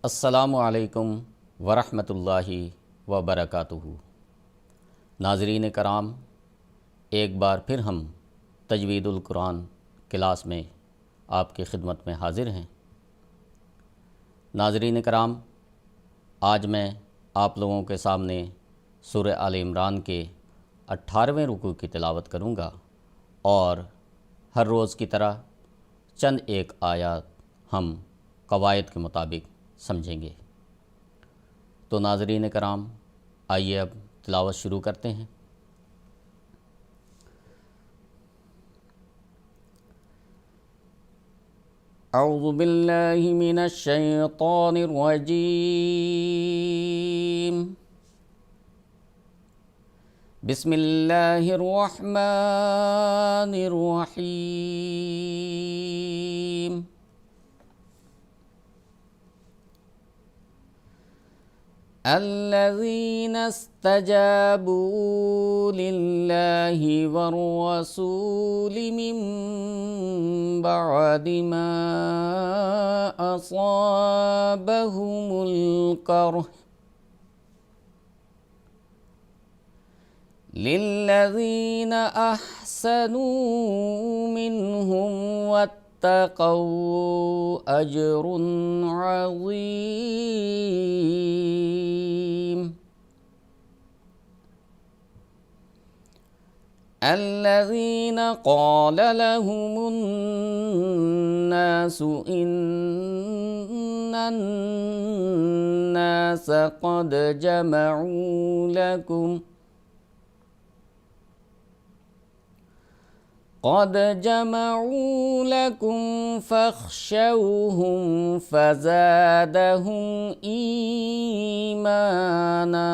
السلام علیکم ورحمۃ اللہ وبرکاتہ۔ ناظرین کرام، ایک بار پھر ہم تجوید القرآن کلاس میں آپ کی خدمت میں حاضر ہیں۔ ناظرین کرام، آج میں آپ لوگوں کے سامنے سورہ آل عمران کے 18ویں رکوع کی تلاوت کروں گا اور ہر روز کی طرح چند ایک آیات ہم قواعد کے مطابق سمجھیں گے۔ تو ناظرین کرام، آئیے اب تلاوت شروع کرتے ہیں۔ اعوذ باللہ من الشیطان الرجیم، بسم اللہ الرحمن الرحیم۔ الذين استجابوا لله والرسول من بعد ما أصابهم القرح للذين أحسنوا منهم واتقوا أجر عظيم۔ الذين قال لهم الناس إن الناس قد جمعوا لكم فاخشوهم فزادهم إيمانا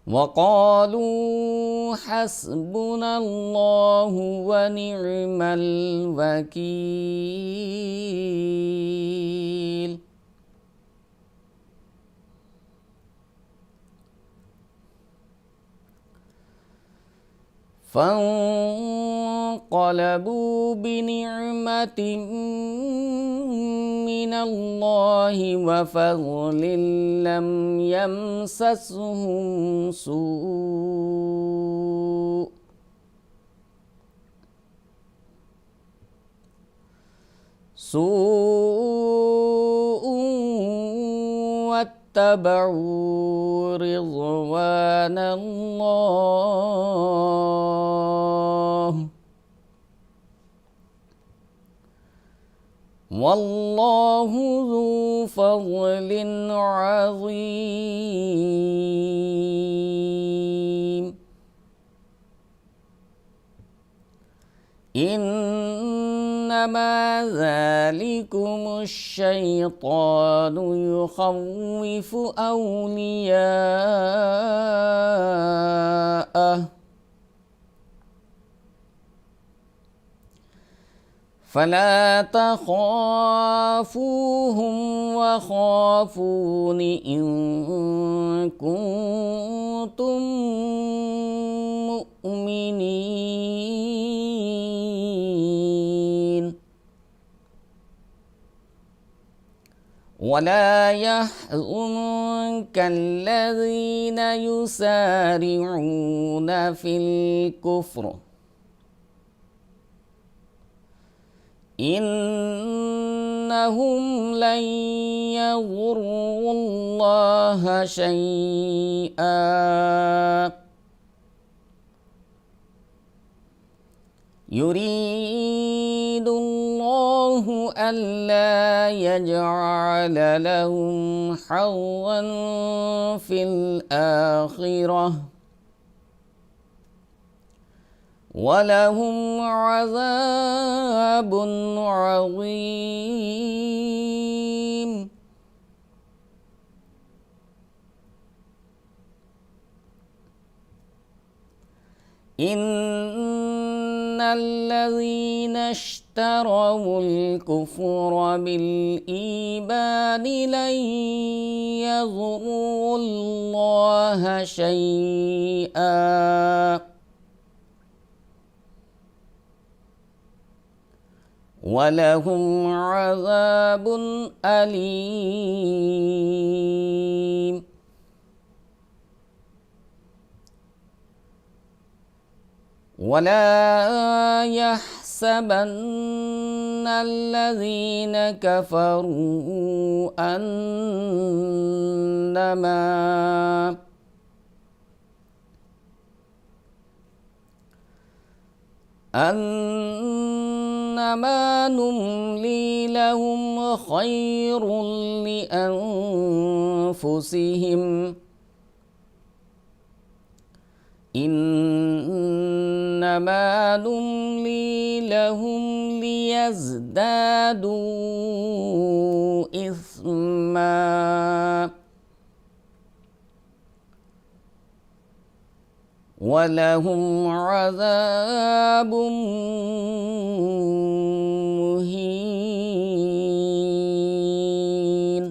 وقالوا حسبنا الله ونعم الوكيل۔ فانقلبوا بنعمة من الله وفضل لم يمسسهم سوء واتبعوا رضوان الله والله ذو فضل عظيم۔ إنما ذلكم الشيطان يخوف أولياءه فلا تخافوهم وخافون إن كنتم مؤمنين۔ ولا يحزنك الذين يسارعون في الكفر إنهم لن يضروا الله شيئا يريد الله ألا يجعل لهم حظا في الآخرة وَلَهُمْ عَذَابٌ عَظِيمٌ۔ إِنَّ الَّذِينَ اشْتَرَوُا الْكُفْرَ بِالْإِيمَانِ لَن يَضُرُّوا اللَّهَ شَيْئًا وَلَهُمْ عَذَابٌ أَلِيمٌ وَلَا يَحْسَبَنَّ الَّذِينَ كَفَرُوا أنما نملي لهم خير لأنفسهم إنما نملي لهم ليزدادوا إثما وَلَهُمْ عَذَابٌ مُهِينٌ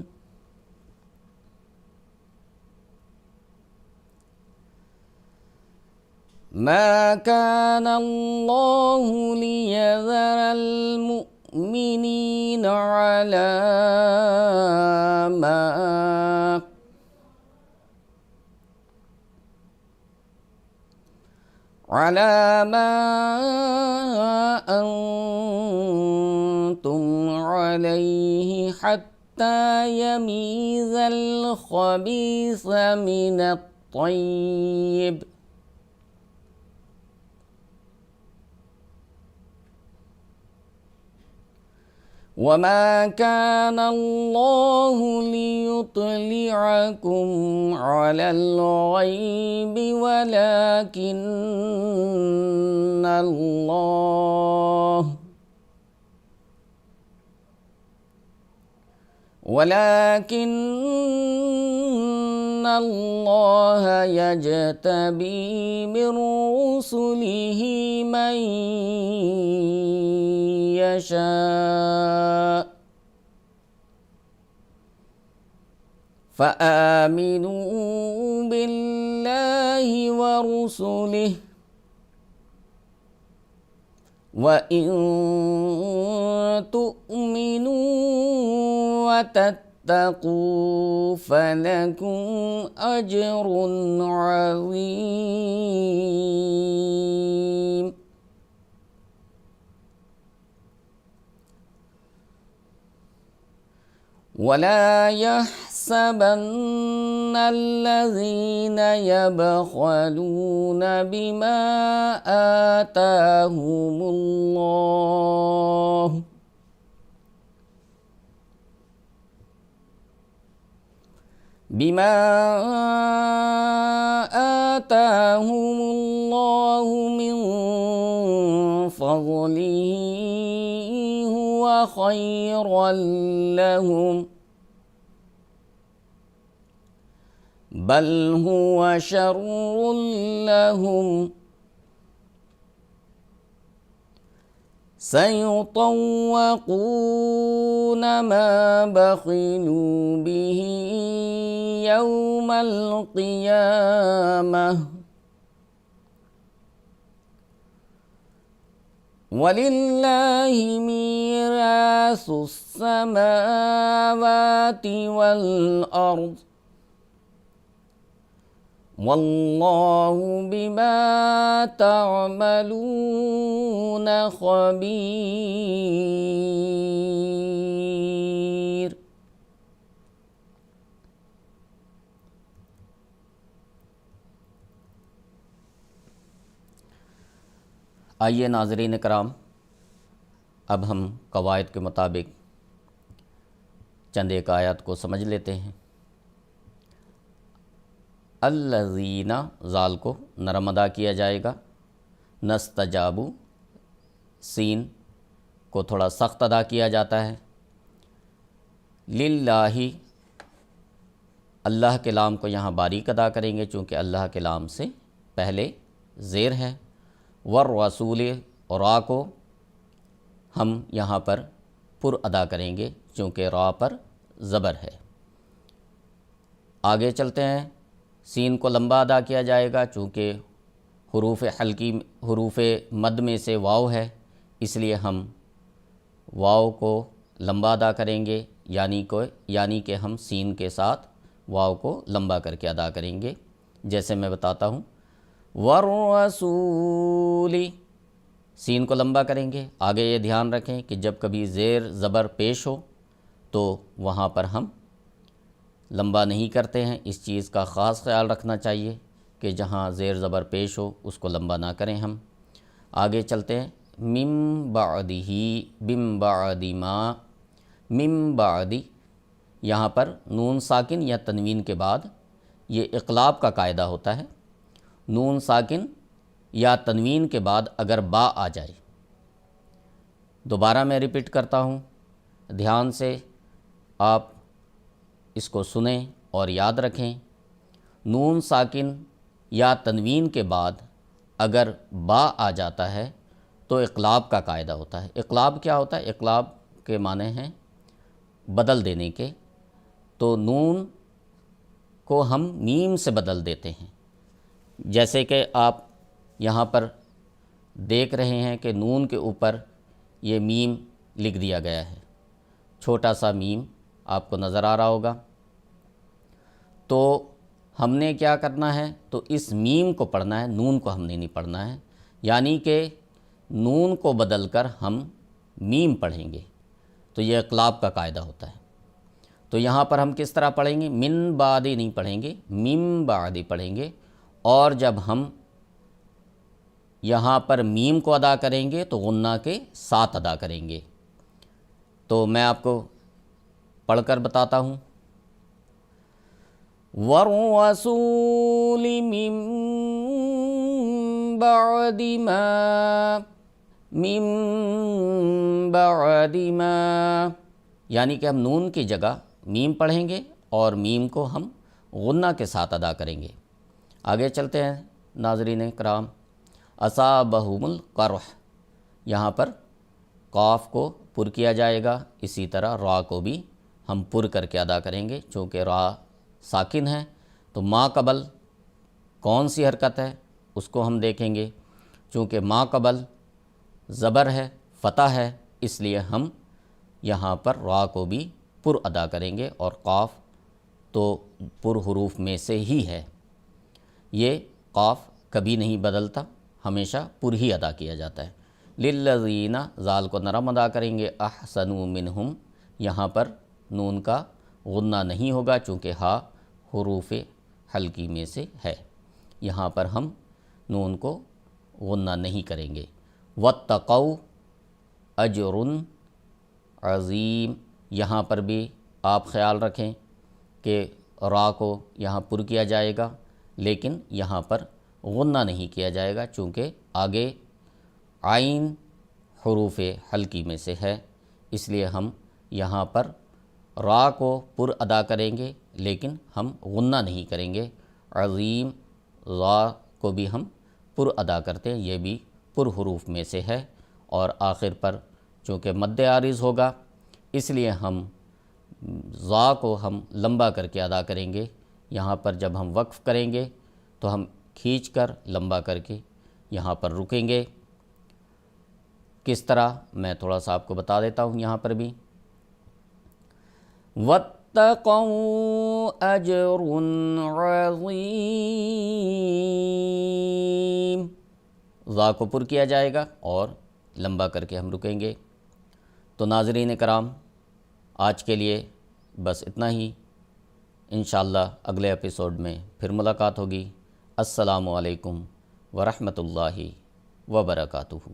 مَا كَانَ اللَّهُ لِيَذَرَ الْمُؤْمِنِينَ على ما أنتم عليه حتى يميز الخبيث من الطيب وما كان الله ليطلعكم على الغيب ولكن الله يجتبي من رسله من يشاء فآمنوا بالله ورسله وإن تؤمنوا وتتقوا فلكم أجر عظيم ولا يحسبن الذين يبخلون بما آتاهم الله من فضله هو خيرا لهم بل هو شر لهم سيطوقون ما بخلوا به يوم القيامة ولله ميراث السماوات والأرض والله بما تعملون خبير آئیے ناظرین کرام، اب ہم قواعد کے مطابق چند ایک آیات کو سمجھ لیتے ہیں۔ الذین زال کو نرم ادا کیا جائے گا، نستجابو سین کو تھوڑا سخت ادا کیا جاتا ہے، للہ اللہ کے لام کو یہاں باریک ادا کریں گے چونکہ اللہ کے لام سے پہلے زیر ہے، والرسول اور را کو ہم یہاں پر پر ادا کریں گے چونکہ را پر زبر ہے۔ آگے چلتے ہیں، سین کو لمبا ادا کیا جائے گا چونکہ حروف مد میں سے واو ہے، اس لیے ہم واو کو لمبا ادا کریں گے، یعنی کہ ہم سین کے ساتھ واو کو لمبا کر کے ادا کریں گے۔ جیسے میں بتاتا ہوں، والرسولی، سین کو لمبا کریں گے۔ آگے یہ دھیان رکھیں کہ جب کبھی زیر زبر پیش ہو تو وہاں پر ہم لمبا نہیں کرتے ہیں، اس چیز کا خاص خیال رکھنا چاہیے کہ جہاں زیر زبر پیش ہو اس کو لمبا نہ کریں ہم۔ آگے چلتے ہیں، من بعدہ، بم بعد ما، من بعدی، یہاں پر نون ساکن یا تنوین کے بعد یہ اقلاب کا قاعدہ ہوتا ہے۔ نون ساکن یا تنوین کے بعد اگر با آ جائے، دوبارہ میں ریپیٹ کرتا ہوں، دھیان سے آپ اس کو سنیں اور یاد رکھیں۔ نون ساکن یا تنوین کے بعد اگر با آ جاتا ہے تو اقلاب کا قاعدہ ہوتا ہے۔ اقلاب کیا ہوتا ہے؟ اقلاب کے معنی ہیں بدل دینے کے۔ تو نون کو ہم میم سے بدل دیتے ہیں، جیسے کہ آپ یہاں پر دیکھ رہے ہیں کہ نون کے اوپر یہ میم لکھ دیا گیا ہے، چھوٹا سا میم آپ کو نظر آ رہا ہوگا۔ تو ہم نے کیا کرنا ہے؟ تو اس میم کو پڑھنا ہے، نون کو ہم نے نہیں پڑھنا ہے، یعنی کہ نون کو بدل کر ہم میم پڑھیں گے۔ تو یہ اقلاب کا قاعدہ ہوتا ہے۔ تو یہاں پر ہم کس طرح پڑھیں گے؟ من بعدی نہیں پڑھیں گے، مم بعدی پڑھیں گے۔ اور جب ہم یہاں پر میم کو ادا کریں گے تو غنہ کے ساتھ ادا کریں گے۔ تو میں آپ کو پڑھ کر بتاتا ہوں، وَالرَّسُولِ مِن بَعْدِ مَا، یعنی کہ ہم نون کی جگہ میم پڑھیں گے اور میم کو ہم غنہ کے ساتھ ادا کریں گے۔ آگے چلتے ہیں ناظرین کرام، اصابہم القرح، یہاں پر قاف کو پر کیا جائے گا، اسی طرح را کو بھی ہم پر کر کے ادا کریں گے، چونکہ را ساکن ہے۔ تو ما قبل کون سی حرکت ہے اس کو ہم دیکھیں گے، چونکہ ما قبل زبر ہے، فتح ہے، اس لیے ہم یہاں پر را کو بھی پر ادا کریں گے، اور قاف تو پر حروف میں سے ہی ہے، یہ قاف کبھی نہیں بدلتا، ہمیشہ پر ہی ادا کیا جاتا ہے۔ للذین، زال کو نرم ادا کریں گے، احسنوا منہم، یہاں پر نون کا غنہ نہیں ہوگا چونکہ ہا حروف حلقی میں سے ہے، یہاں پر ہم نون کو غنہ نہیں کریں گے۔ واتقوا اجر عظیم، یہاں پر بھی آپ خیال رکھیں کہ را کو یہاں پر کیا جائے گا، لیکن یہاں پر غنہ نہیں کیا جائے گا چونکہ آگے عین حروف حلقی میں سے ہے، اس لیے ہم یہاں پر را کو پر ادا کریں گے لیکن ہم غنہ نہیں کریں گے۔ عظیم، را کو بھی ہم پر ادا کرتے ہیں، یہ بھی پر حروف میں سے ہے، اور آخر پر چونکہ مد عارض ہوگا اس لیے ہم ذا کو ہم لمبا کر کے ادا کریں گے۔ یہاں پر جب ہم وقف کریں گے تو ہم کھینچ کر لمبا کر کے یہاں پر رکیں گے۔ کس طرح میں تھوڑا سا آپ کو بتا دیتا ہوں، یہاں پر بھی وَاتَّقَوْا أَجْرٌ عَظِيمٌ، ذا کو پر کیا جائے گا اور لمبا کر کے ہم رکیں گے۔ تو ناظرین کرام، آج کے لیے بس اتنا ہی، انشاءاللہ اگلے ایپیسوڈ میں پھر ملاقات ہوگی۔ السلام علیکم ورحمۃ اللہ وبرکاتہ۔